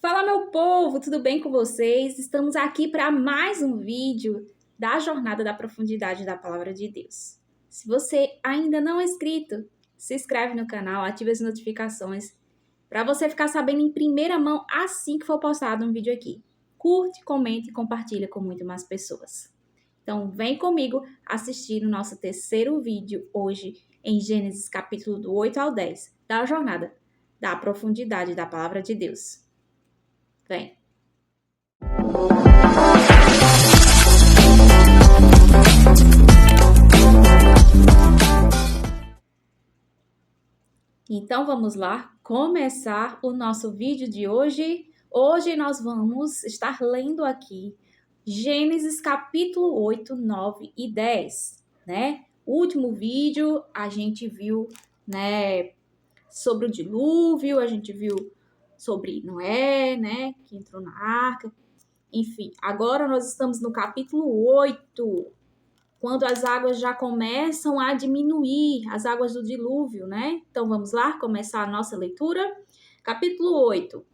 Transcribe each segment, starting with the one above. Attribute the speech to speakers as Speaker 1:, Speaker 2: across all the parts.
Speaker 1: Fala, meu povo, tudo bem com vocês? Estamos aqui para mais um vídeo da Jornada da Profundidade da Palavra de Deus. Se você ainda não é inscrito, se inscreve no canal, ative as notificações para você ficar sabendo em primeira mão assim que for postado um vídeo aqui. Curte, comente e compartilha com muito mais pessoas. Então, vem comigo assistir o nosso terceiro vídeo hoje em Gênesis capítulo do 8 ao 10 da Jornada da Profundidade da Palavra de Deus. Vem. Então vamos lá começar o nosso vídeo de hoje. Hoje nós vamos estar lendo aqui Gênesis capítulo 8, 9 e 10, né? O último vídeo a gente viu, né, sobre o dilúvio, a gente viu sobre Noé, né, que entrou na arca. Enfim, agora nós estamos no capítulo 8, quando as águas já começam a diminuir, as águas do dilúvio, né? Então vamos lá começar a nossa leitura. Capítulo 8,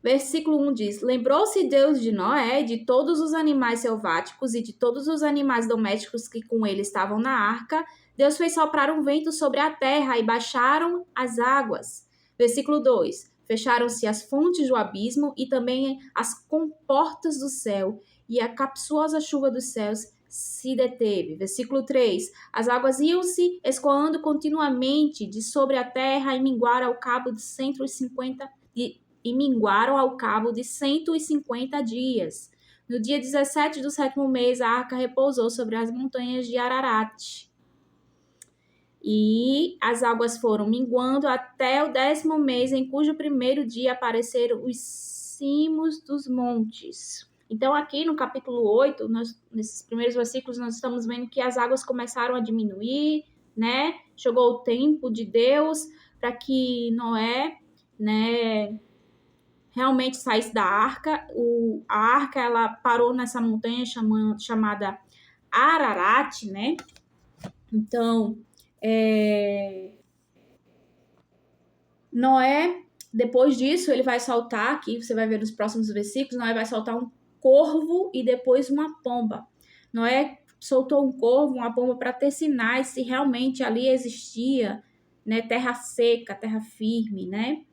Speaker 1: versículo 1 diz: Lembrou-se Deus de Noé, de todos os animais selváticos e de todos os animais domésticos que com ele estavam na arca. Deus fez soprar um vento sobre a terra e baixaram as águas. Versículo 2: Fecharam-se as fontes do abismo e também as comportas do céu, e a capciosa chuva dos céus se deteve. Versículo 3: As águas iam-se escoando continuamente de sobre a terra e minguaram ao cabo de 150 dias. No dia 17 do sétimo mês, a arca repousou sobre as montanhas de Ararat. E as águas foram minguando até o 10º mês, em cujo primeiro dia apareceram os cimos dos montes. Então, aqui no capítulo 8, nesses primeiros versículos, nós estamos vendo que as águas começaram a diminuir, né? Chegou o tempo de Deus para que Noé, né, realmente saísse da arca. A arca, ela parou nessa montanha chamada Ararat, né? Então, Noé, depois disso, ele vai soltar aqui, você vai ver nos próximos versículos, Noé vai soltar um corvo e depois uma pomba. Noé soltou um corvo, uma pomba, para ter sinais se realmente ali existia, né, terra seca, terra firme, né?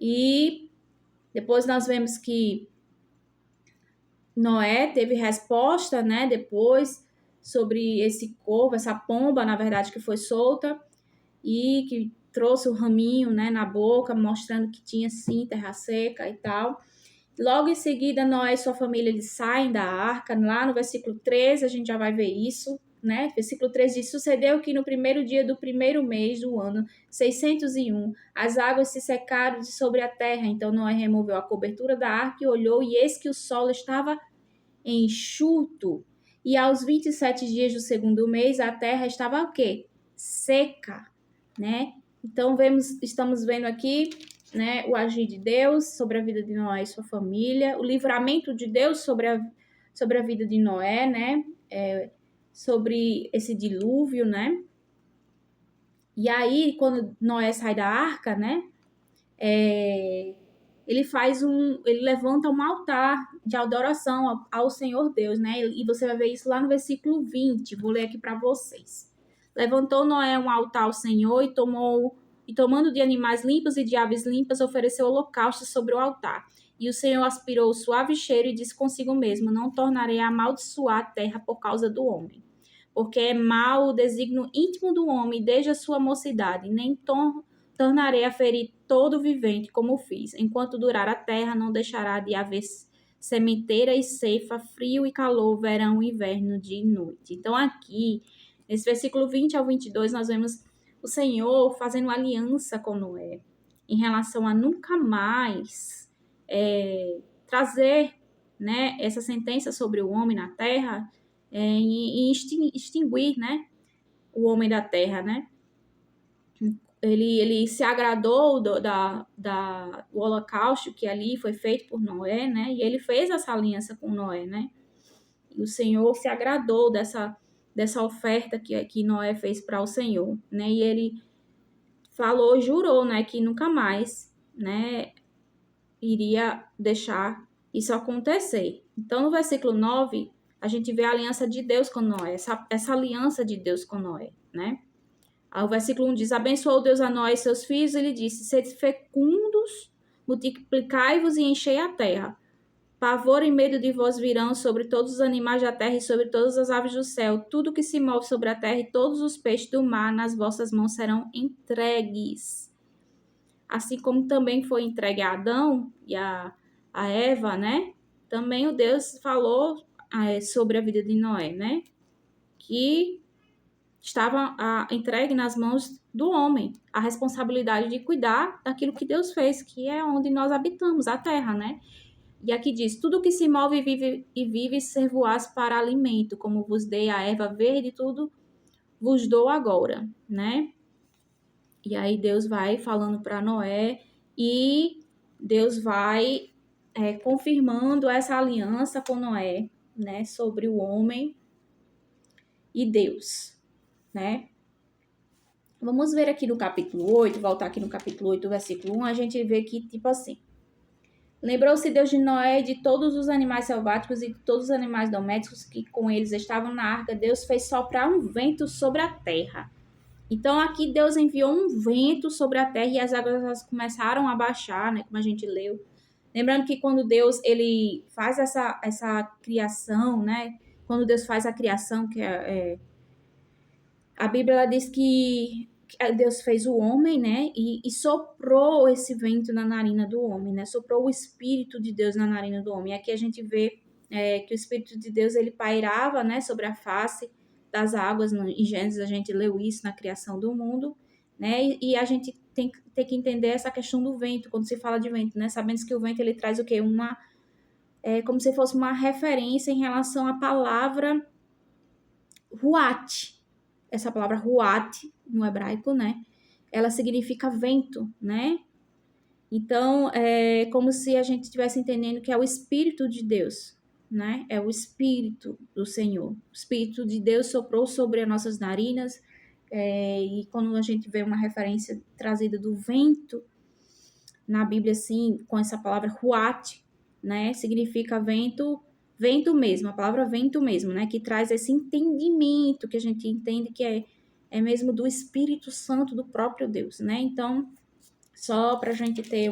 Speaker 1: E depois nós vemos que Noé teve resposta, né, depois sobre esse corvo, essa pomba, na verdade, que foi solta e que trouxe o raminho, né, na boca, mostrando que tinha sim terra seca e tal. Logo em seguida, Noé e sua família eles saem da arca. Lá no versículo 13, a gente já vai ver isso, né? Versículo 13 diz: Sucedeu que no primeiro dia do primeiro mês do ano 601, as águas se secaram de sobre a terra. Então Noé removeu a cobertura da arca e olhou, e eis que o solo estava enxuto. E aos 27 dias do segundo mês, a terra estava o quê? Seca, né? Então estamos vendo aqui, né, o agir de Deus sobre a vida de Noé e sua família, o livramento de Deus sobre a vida de Noé, né? Sobre esse dilúvio, né? E aí, quando Noé sai da arca, né? Ele levanta um altar de adoração ao Senhor Deus, né? E você vai ver isso lá no versículo 20. Vou ler aqui para vocês. Levantou Noé um altar ao Senhor e tomando de animais limpos e de aves limpas, ofereceu holocausto sobre o altar. E o Senhor aspirou o suave cheiro e disse consigo mesmo: Não tornarei a amaldiçoar a terra por causa do homem, porque é mau o desígnio íntimo do homem desde a sua mocidade, nem tornarei a ferir todo vivente como fiz. Enquanto durar a terra, não deixará de haver sementeira e ceifa, frio e calor, verão e inverno, dia e noite. Então aqui, nesse versículo 20 ao 22, nós vemos o Senhor fazendo aliança com Noé em relação a nunca mais trazer, né, essa sentença sobre o homem na terra e extinguir, né, o homem da terra, né? Ele se agradou do holocausto que ali foi feito por Noé, né? E ele fez essa aliança com Noé, né? E o Senhor se agradou dessa oferta que Noé fez para o Senhor, né? E ele falou, jurou, né, que nunca mais, né, iria deixar isso acontecer. Então, no versículo 9, a gente vê a aliança de Deus com Noé, essa aliança de Deus com Noé, né? Aí o versículo 1 diz: abençoou Deus a Noé e seus filhos, ele disse: sede fecundos, multiplicai-vos e enchei a terra. Pavor e medo de vós virão sobre todos os animais da terra e sobre todas as aves do céu. Tudo que se move sobre a terra e todos os peixes do mar nas vossas mãos serão entregues. Assim como também foi entregue a Adão e a Eva, né? Também o Deus falou sobre a vida de Noé, né? Que estava entregue nas mãos do homem a responsabilidade de cuidar daquilo que Deus fez, que é onde nós habitamos, a terra, né? E aqui diz: tudo que se move e vive ser-vos para alimento, como vos dei a erva verde, tudo vos dou agora, né? E aí Deus vai falando para Noé e Deus vai confirmando essa aliança com Noé, né? Sobre o homem e Deus, né? Vamos ver aqui no capítulo 8, voltar aqui no capítulo 8, versículo 1, a gente vê que, tipo assim: lembrou-se Deus de Noé e de todos os animais selváticos e de todos os animais domésticos que com eles estavam na arca. Deus fez soprar um vento sobre a terra. Então, aqui Deus enviou um vento sobre a terra e as águas começaram a baixar, né? Como a gente leu. Lembrando que quando Deus ele faz essa criação, né? Quando Deus faz a criação, a Bíblia diz que Deus fez o homem, né? E soprou esse vento na narina do homem, né? Soprou o Espírito de Deus na narina do homem. E aqui a gente vê que o Espírito de Deus ele pairava, né? Sobre a face das águas. Em Gênesis a gente leu isso na criação do mundo, né? E a gente tem que entender essa questão do vento, quando se fala de vento, né? Sabendo que o vento ele traz o quê? Como se fosse uma referência em relação à palavra ruach. Essa palavra ruach, no hebraico, né? Ela significa vento, né? Então, é como se a gente estivesse entendendo que é o Espírito de Deus, né? É o Espírito do Senhor. O Espírito de Deus soprou sobre as nossas narinas, e quando a gente vê uma referência trazida do vento na Bíblia, assim, com essa palavra ruach, né? Significa vento, vento mesmo, a palavra vento mesmo, né? Que traz esse entendimento que a gente entende que é mesmo do Espírito Santo do próprio Deus, né? Então, só para a gente ter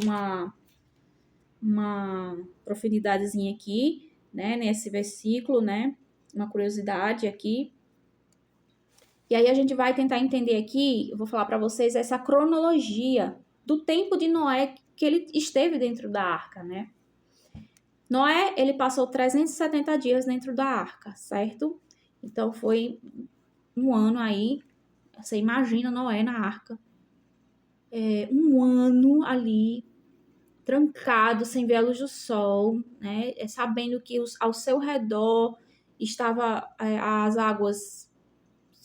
Speaker 1: uma profundidade aqui, né? Nesse versículo, né? Uma curiosidade aqui. E aí a gente vai tentar entender aqui, eu vou falar para vocês essa cronologia do tempo de Noé que ele esteve dentro da arca, né? Noé, ele passou 370 dias dentro da arca, certo? Então, foi um ano aí, você imagina Noé na arca, um ano ali, trancado, sem ver a luz do sol, né? Sabendo que ao seu redor estava as águas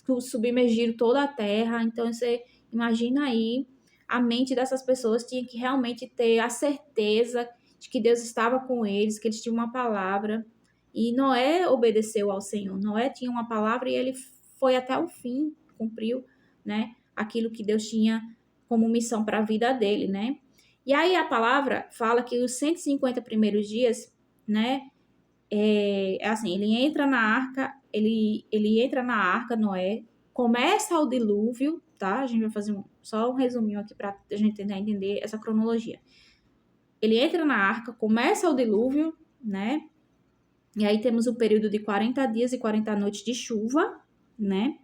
Speaker 1: que submergiram toda a terra. Então, você imagina aí, a mente dessas pessoas tinha que realmente ter a certeza de que Deus estava com eles, que eles tinham uma palavra. E Noé obedeceu ao Senhor. Noé tinha uma palavra e ele foi até o fim, cumpriu, né, aquilo que Deus tinha como missão para a vida dele, né? E aí a palavra fala que os 150 primeiros dias, né, assim, ele entra na arca, ele entra na arca, Noé, começa o dilúvio, tá? A gente vai fazer só um resuminho aqui para a gente tentar entender essa cronologia. Ele entra na arca, começa o dilúvio, né? E aí temos o período de 40 dias e 40 noites de chuva, né?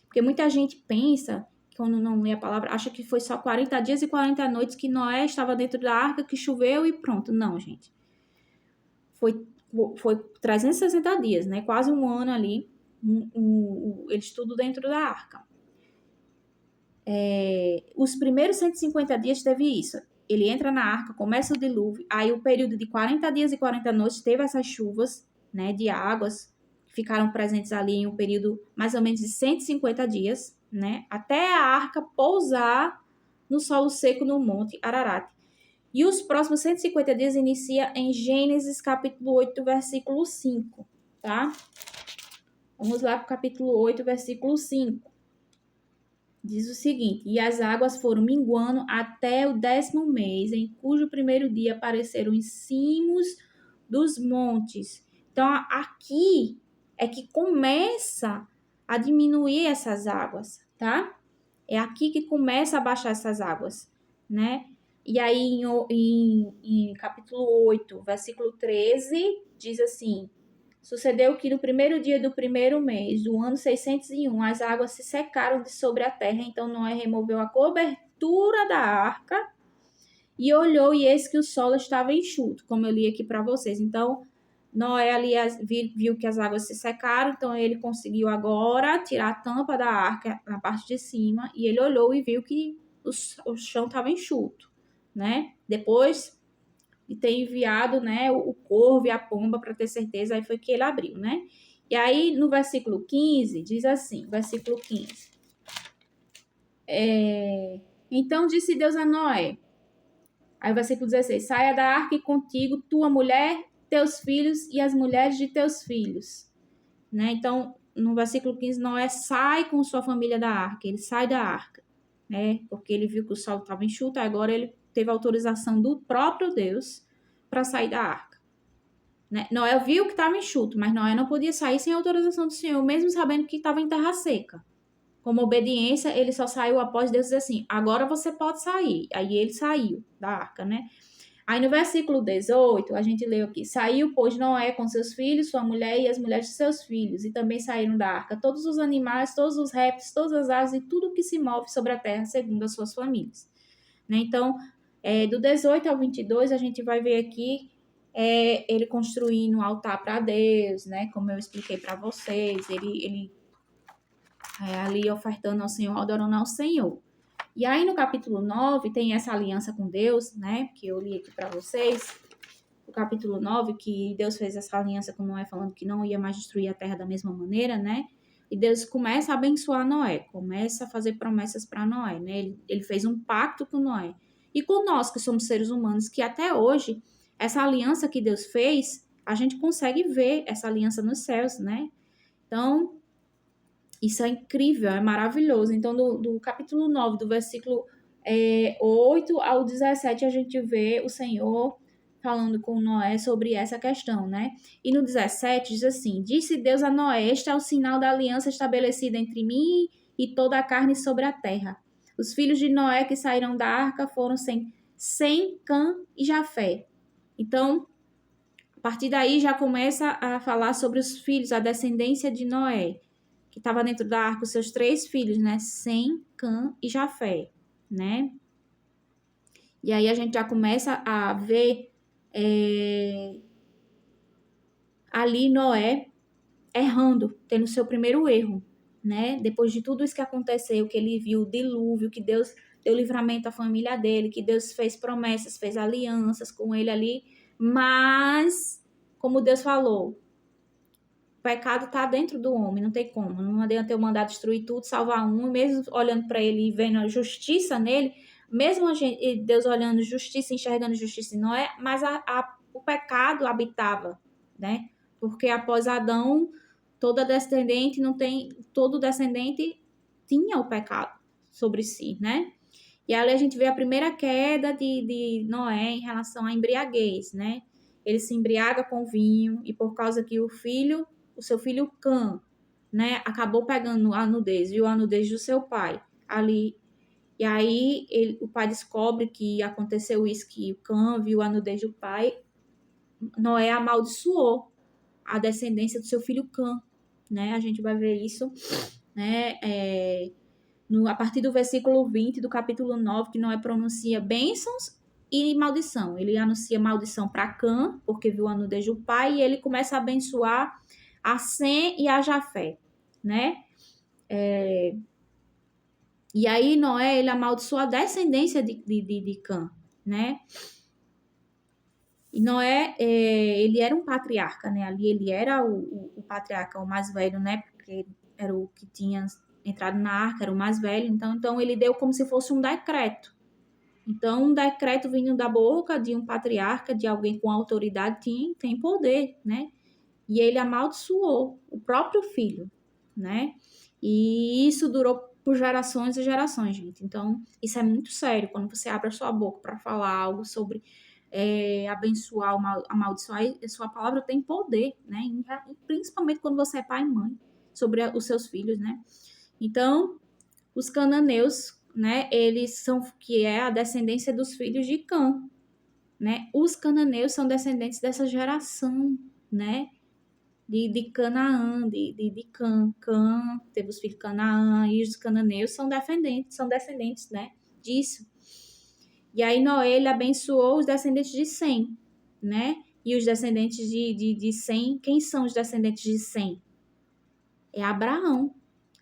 Speaker 1: Porque muita gente pensa, quando não lê a palavra, acha que foi só 40 dias e 40 noites que Noé estava dentro da arca, que choveu e pronto. Não, gente. Foi 360 dias, né? Quase um ano ali, eles tudo dentro da arca. Os primeiros 150 dias teve isso. Ele entra na arca, começa o dilúvio, aí o período de 40 dias e 40 noites teve essas chuvas, né, de águas, que ficaram presentes ali em um período mais ou menos de 150 dias, né, até a arca pousar no solo seco no Monte Ararat. E os próximos 150 dias inicia em Gênesis capítulo 8, versículo 5, tá? Vamos lá para o capítulo 8, versículo 5. Diz o seguinte: e as águas foram minguando até o 10º mês, em cujo primeiro dia apareceram os cimos dos montes. Então, aqui é que começa a diminuir essas águas, tá? É aqui que começa a baixar essas águas, né? E aí, em capítulo 8, versículo 13, diz assim: sucedeu que no primeiro dia do primeiro mês, do ano 601, as águas se secaram de sobre a terra. Então Noé removeu a cobertura da arca e olhou, e eis que o solo estava enxuto, como eu li aqui para vocês. Então, Noé ali viu que as águas se secaram, então ele conseguiu agora tirar a tampa da arca na parte de cima, e ele olhou e viu que o chão estava enxuto, né? Depois de ter enviado, né, o corvo e a pomba para ter certeza, aí foi que ele abriu, né? E aí, no versículo 15, diz assim, versículo 15. Então disse Deus a Noé, aí o versículo 16, saia da arca e contigo tua mulher, teus filhos e as mulheres de teus filhos, né? Então, no versículo 15, Noé sai com sua família da arca, ele sai da arca, né? Porque ele viu que o solo estava enxuto, agora ele teve autorização do próprio Deus para sair da arca. Né? Noé viu que estava enxuto, mas Noé não podia sair sem autorização do Senhor, mesmo sabendo que estava em terra seca. Como obediência, ele só saiu após Deus dizer assim, agora você pode sair. Aí ele saiu da arca, né? Aí no versículo 18, a gente leu aqui, saiu, pois, Noé com seus filhos, sua mulher e as mulheres de seus filhos, e também saíram da arca todos os animais, todos os répteis, todas as aves e tudo que se move sobre a terra, segundo as suas famílias. Né? Então, do 18 ao 22, a gente vai ver aqui ele construindo um altar para Deus, né? Como eu expliquei para vocês, ele ali ofertando ao Senhor, adorando ao Senhor. E aí no capítulo 9 tem essa aliança com Deus, né? Que eu li aqui para vocês. O capítulo 9, que Deus fez essa aliança com Noé, falando que não ia mais destruir a terra da mesma maneira, né? E Deus começa a abençoar Noé, começa a fazer promessas para Noé, né? Ele fez um pacto com Noé. E com nós, que somos seres humanos, que até hoje, essa aliança que Deus fez, a gente consegue ver essa aliança nos céus, né? Então, isso é incrível, é maravilhoso. Então, do capítulo 9, do versículo 8 ao 17, a gente vê o Senhor falando com Noé sobre essa questão, né? E no 17 diz assim: disse Deus a Noé: este é o sinal da aliança estabelecida entre mim e toda a carne sobre a terra. Os filhos de Noé que saíram da arca foram Sem, Cã e Jafé. Então, a partir daí já começa a falar sobre os filhos, a descendência de Noé, que estava dentro da arca, os seus 3 filhos, né? Sem, Cã e Jafé, né? E aí a gente já começa a ver ali Noé errando, tendo seu primeiro erro, né? Depois de tudo isso que aconteceu, que ele viu o dilúvio, que Deus deu livramento à família dele, que Deus fez promessas, fez alianças com ele ali, mas, como Deus falou, o pecado está dentro do homem, não tem como. Não adianta eu mandar destruir tudo, salvar um, mesmo olhando para ele e vendo a justiça nele, mesmo Deus olhando justiça, enxergando justiça em Noé, mas o pecado habitava, né? Porque após Adão, todo descendente tinha o pecado sobre si, né? E ali a gente vê a primeira queda de Noé em relação à embriaguez, né? Ele se embriaga com vinho e por causa que o seu filho Cã, né, acabou pegando a nudez, viu a nudez do seu pai ali. E aí o pai descobre que aconteceu isso, que o Cã viu a nudez do pai. Noé amaldiçoou a descendência do seu filho Cã, né? A gente vai ver isso, né? A partir do versículo 20 do capítulo 9, que Noé pronuncia bênçãos e maldição. Ele anuncia maldição para Cã, porque viu a nudez do pai, e ele começa a abençoar a Sem e a Jafé, né? E aí Noé, ele amaldiçoou a descendência de Cã, né? E Noé, ele era um patriarca, né? Ali ele era o patriarca, o mais velho, né? Porque era o que tinha entrado na arca, era o mais velho. Então ele deu como se fosse um decreto. Então, um decreto vindo da boca de um patriarca, de alguém com autoridade, tem poder, né? E ele amaldiçoou o próprio filho, né? E isso durou por gerações e gerações, gente. Então, isso é muito sério quando você abre a sua boca para falar algo sobre abençoar ou amaldiçoar, a sua palavra tem poder, né? E principalmente quando você é pai e mãe, sobre os seus filhos, né? Então, os cananeus, né? Eles são, que é a descendência dos filhos de Cã, né? Os cananeus são descendentes dessa geração, né? De Canaã, de Cã. Cã teve os filhos de Canaã, e os cananeus são descendentes, né? Disso. E aí Noé, ele abençoou os descendentes de Sem, né? E os descendentes de Sem, quem são os descendentes de Sem? É Abraão.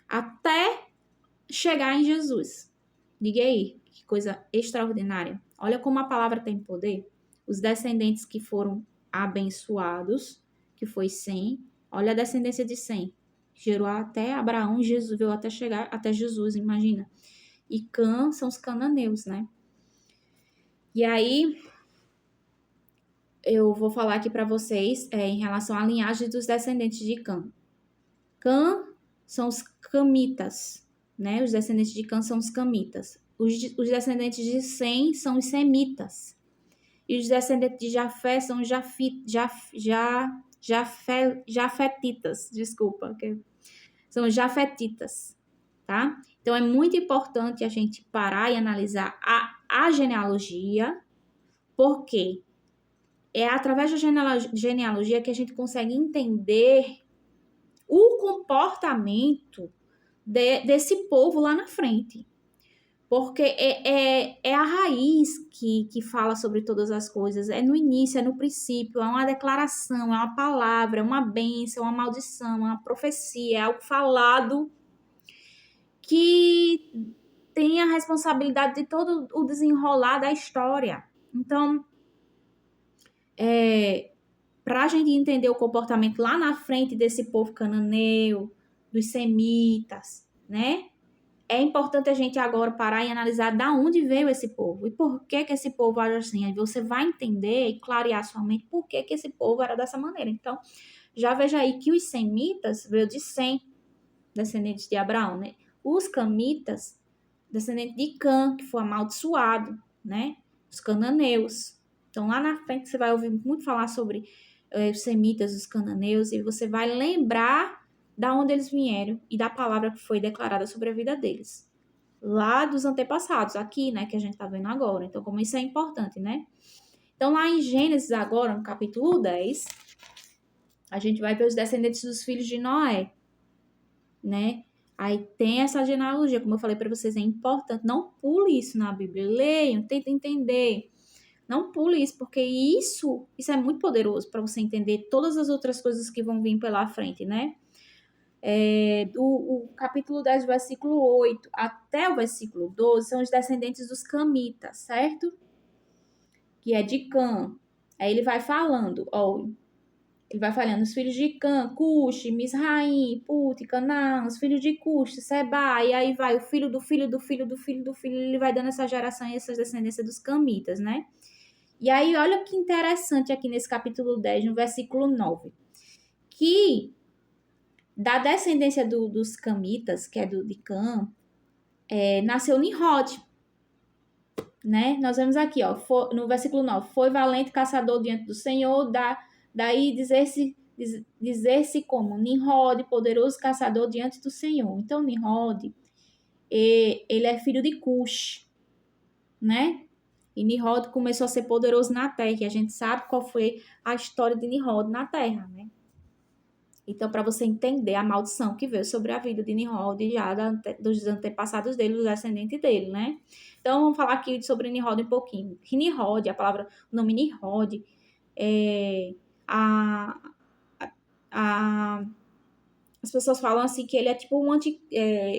Speaker 1: Até chegar em Jesus. Diga aí, que coisa extraordinária. Olha como a palavra tem poder. Os descendentes que foram abençoados, que foi Sem. Olha a descendência de Sem. Gerou até Abraão, Jesus veio até chegar até Jesus, imagina. E Cã são os cananeus, né? E aí, eu vou falar aqui para vocês em relação à linhagem dos descendentes de Cã. Cã são os camitas, né? Os descendentes de Cã são os camitas. Os descendentes de Sem são os semitas. E os descendentes de Jafé são os jafetitas, desculpa. São os jafetitas, tá? Então, é muito importante a gente parar e analisar a genealogia, porque é através da genealogia que a gente consegue entender o comportamento desse povo lá na frente. Porque é a raiz que fala sobre todas as coisas. É no início, é no princípio, é uma declaração, é uma palavra, é uma bênção, é uma maldição, é uma profecia, é algo falado que tem a responsabilidade de todo o desenrolar da história. Então, para a gente entender o comportamento lá na frente desse povo cananeu, dos semitas, né? É importante a gente agora parar e analisar da onde veio esse povo e por que esse povo age assim. Aí você vai entender e clarear sua mente por que esse povo era dessa maneira. Então, já veja aí que os semitas veio de Sem, descendentes de Abraão, né? Os camitas, descendentes de Cã, que foi amaldiçoado, né? Os cananeus. Então, lá na frente você vai ouvir muito falar sobre os semitas, os cananeus, e você vai lembrar da onde eles vieram e da palavra que foi declarada sobre a vida deles. Lá dos antepassados, aqui, né, que a gente tá vendo agora. Então, como isso é importante, né? Então, lá em Gênesis agora, no capítulo 10, a gente vai ver os descendentes dos filhos de Noé, né? Aí tem essa genealogia, como eu falei para vocês, é importante. Não pule isso na Bíblia. Leiam, tentem entender. Não pule isso, porque isso é muito poderoso para você entender todas as outras coisas que vão vir pela frente, né? O capítulo 10, versículo 8 até o versículo 12 são os descendentes dos camitas, certo? Que é de Cã. Aí ele vai falando, ó, ele vai falando os filhos de Cã, Cuxi, Misraim, Put, Canaã, os filhos de Cuxi, Seba, e aí vai o filho do filho do filho do filho do filho, ele vai dando essa geração e essa descendência dos camitas, né? E aí, olha que interessante aqui nesse capítulo 10, no versículo 9, que da descendência dos camitas, que é de Cã, nasceu Nimrod, né? Nós vemos aqui, ó, no versículo 9, foi valente caçador diante do Senhor, daí dizer-se como Nimrod, poderoso caçador diante do Senhor. Então, Nimrod, ele é filho de Cush, né? E Nimrod começou a ser poderoso na terra, e a gente sabe qual foi a história de Nimrod na terra, né? Então, para você entender a maldição que veio sobre a vida de Nimrod já dos antepassados dele, dos descendentes dele, né? Então, vamos falar aqui sobre Nimrod um pouquinho. Nimrod, o nome Nimrod, as pessoas falam assim que ele é tipo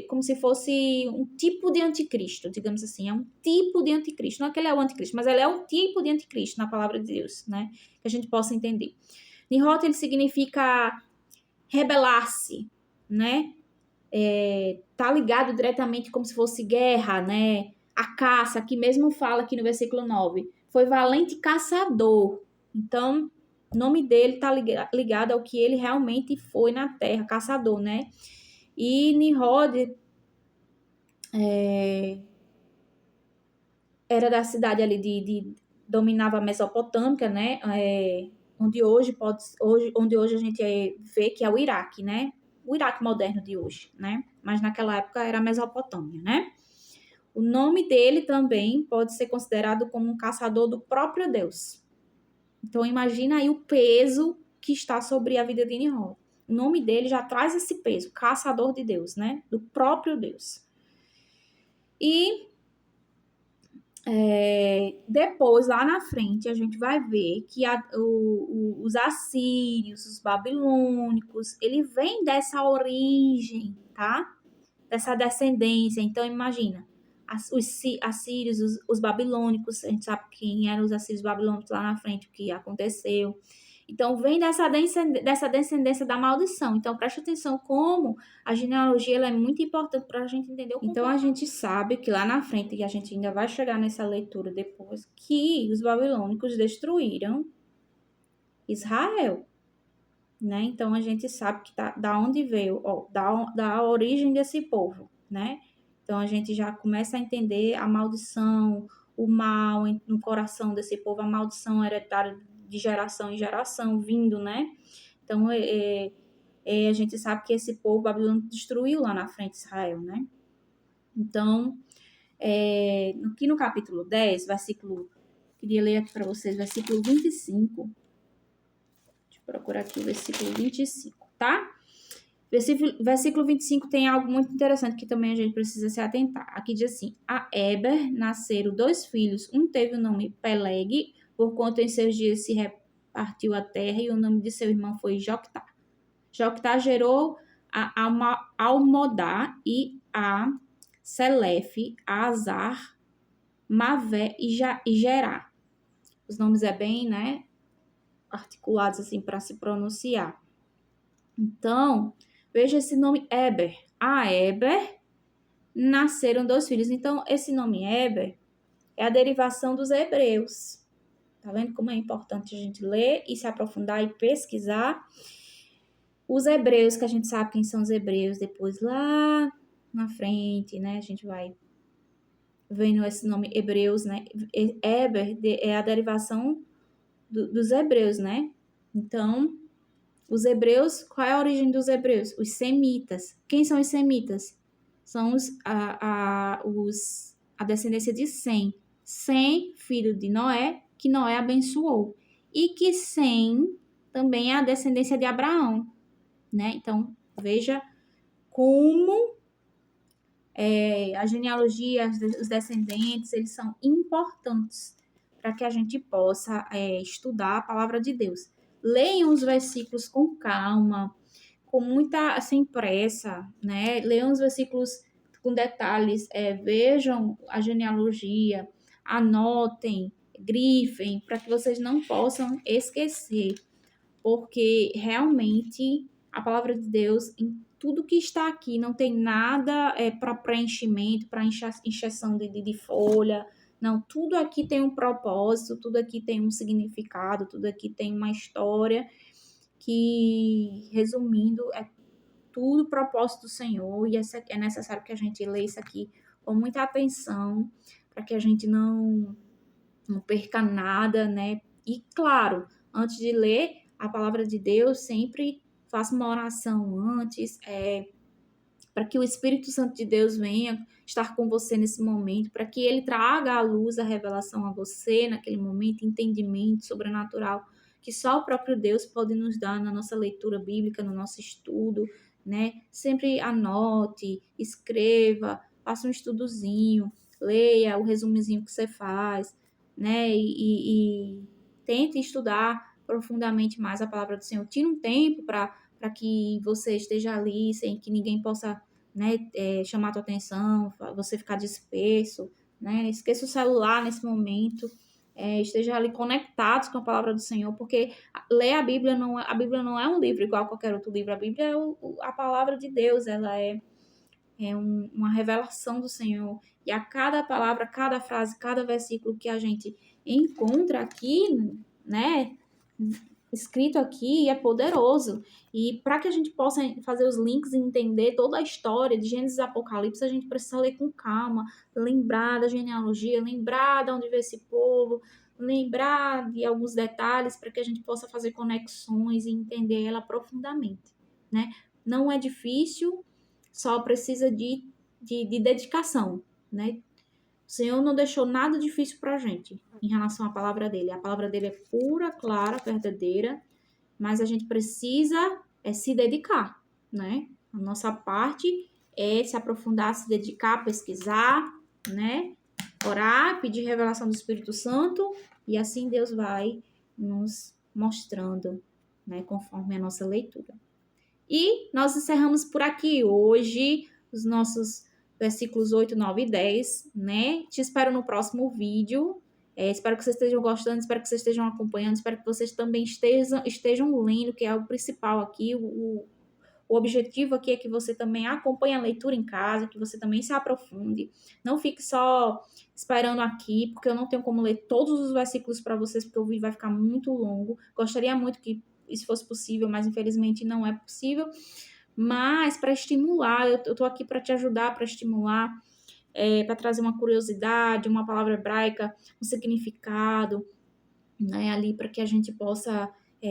Speaker 1: como se fosse um tipo de anticristo, digamos assim, é um tipo de anticristo. Não é que ele é o anticristo, mas ele é um tipo de anticristo na palavra de Deus, né? Que a gente possa entender. Nimrod, ele significa rebelar-se, né? Tá ligado diretamente como se fosse guerra, né? A caça, que mesmo fala aqui no versículo 9, foi valente caçador. Então, o nome dele tá ligado ao que ele realmente foi na terra, caçador, né? E Nimrod, era da cidade ali dominava a Mesopotâmica, né? Onde hoje a gente vê que é o Iraque, né? O Iraque moderno de hoje, né? Mas naquela época era a Mesopotâmia, né? O nome dele também pode ser considerado como um caçador do próprio Deus. Então imagina aí o peso que está sobre a vida de Nimrod. O nome dele já traz esse peso, caçador de Deus, né? Do próprio Deus. E depois, lá na frente, a gente vai ver que os assírios, os babilônicos, ele vem dessa origem, tá? Dessa descendência. Então, imagina, os assírios, os babilônicos, a gente sabe quem eram os assírios babilônicos lá na frente, o que aconteceu. Então, vem dessa descendência da maldição. Então, preste atenção como a genealogia ela é muito importante para a gente entender o comportamento. Então, a gente sabe que lá na frente, e a gente ainda vai chegar nessa leitura depois, que os babilônicos destruíram Israel, né? Então, a gente sabe que da onde veio, da origem desse povo, né? Então, a gente já começa a entender a maldição, o mal no coração desse povo, a maldição hereditária de geração em geração, vindo, né? Então, a gente sabe que esse povo babilônico destruiu lá na frente Israel, né? Então, aqui no capítulo 10, queria ler aqui para vocês, versículo 25. Deixa eu procurar aqui o versículo 25, tá? Versículo 25 tem algo muito interessante que também a gente precisa se atentar. Aqui diz assim: a Eber nasceram 2 filhos. Um teve o nome Peleg, porquanto em seus dias se repartiu a terra, e o nome de seu irmão foi Joctá. Joctá gerou a Almodá e a Selefe, a Azar, Mavé e Gerá. Os nomes é bem, né, articulados assim para se pronunciar. Então, veja esse nome Eber. A Eber nasceram 2 filhos. Então, esse nome Eber é a derivação dos hebreus. Tá vendo como é importante a gente ler e se aprofundar e pesquisar? Os hebreus, que a gente sabe quem são os hebreus, depois lá na frente, né? A gente vai vendo esse nome hebreus, né? Eber é a derivação dos hebreus, né? Então, os hebreus, qual é a origem dos hebreus? Os semitas. Quem são os semitas? São a descendência de Sem. Sem, filho de Noé, que Noé abençoou. E que Sem também é a descendência de Abraão, né? Então, veja como a genealogia, os descendentes, eles são importantes para que a gente possa estudar a palavra de Deus. Leiam os versículos com calma, com muita, assim, pressa, né? Leiam os versículos com detalhes, vejam a genealogia, anotem, grifem, para que vocês não possam esquecer, porque realmente a palavra de Deus, em tudo que está aqui, não tem nada para preenchimento, para encheção de folha. Não, tudo aqui tem um propósito, tudo aqui tem um significado, tudo aqui tem uma história que, resumindo, é tudo propósito do Senhor, e é necessário que a gente leia isso aqui com muita atenção, para que a gente não perca nada, né? E, claro, antes de ler a palavra de Deus, sempre faça uma oração antes, para que o Espírito Santo de Deus venha estar com você nesse momento, para que ele traga à luz a revelação a você naquele momento, entendimento sobrenatural, que só o próprio Deus pode nos dar na nossa leitura bíblica, no nosso estudo, né? Sempre anote, escreva, faça um estudozinho, leia o resumozinho que você faz, né? E tente estudar profundamente mais a palavra do Senhor. Tire um tempo para que você esteja ali sem que ninguém possa, né, chamar a tua atenção, você ficar disperso, né? Esqueça o celular nesse momento, esteja ali conectados com a palavra do Senhor, porque ler a Bíblia não é um livro igual a qualquer outro livro. A Bíblia é a palavra de Deus, ela é uma revelação do Senhor. E a cada palavra, cada frase, cada versículo que a gente encontra aqui, né, escrito aqui é poderoso. E para que a gente possa fazer os links e entender toda a história de Gênesis e Apocalipse, a gente precisa ler com calma, lembrar da genealogia, lembrar de onde veio esse povo, lembrar de alguns detalhes para que a gente possa fazer conexões e entender ela profundamente, né? Não é difícil, só precisa de dedicação, né? O Senhor não deixou nada difícil para a gente em relação à palavra dele. A palavra dele é pura, clara, verdadeira, mas a gente precisa se dedicar, né? A nossa parte é se aprofundar, se dedicar, pesquisar, né? Orar, pedir revelação do Espírito Santo e assim Deus vai nos mostrando, né? Conforme a nossa leitura. E nós encerramos por aqui hoje os nossos versículos 8, 9 e 10, né? Te espero no próximo vídeo. Espero que vocês estejam gostando, espero que vocês estejam acompanhando, espero que vocês também estejam lendo, que é o principal aqui. O objetivo aqui é que você também acompanhe a leitura em casa, que você também se aprofunde. Não fique só esperando aqui, porque eu não tenho como ler todos os versículos para vocês, porque o vídeo vai ficar muito longo. Gostaria muito que isso fosse possível, mas infelizmente não é possível. Mas para estimular, eu tô aqui para te ajudar, para estimular, para trazer uma curiosidade, uma palavra hebraica, um significado, né, ali para que a gente possa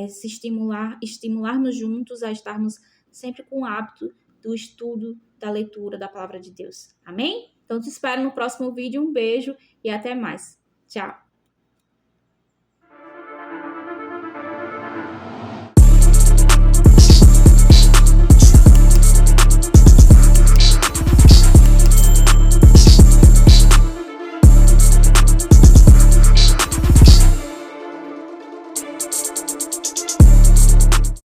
Speaker 1: se estimularmos juntos a estarmos sempre com o hábito do estudo, da leitura da palavra de Deus. Amém? Então te espero no próximo vídeo. Um beijo e até mais. Tchau!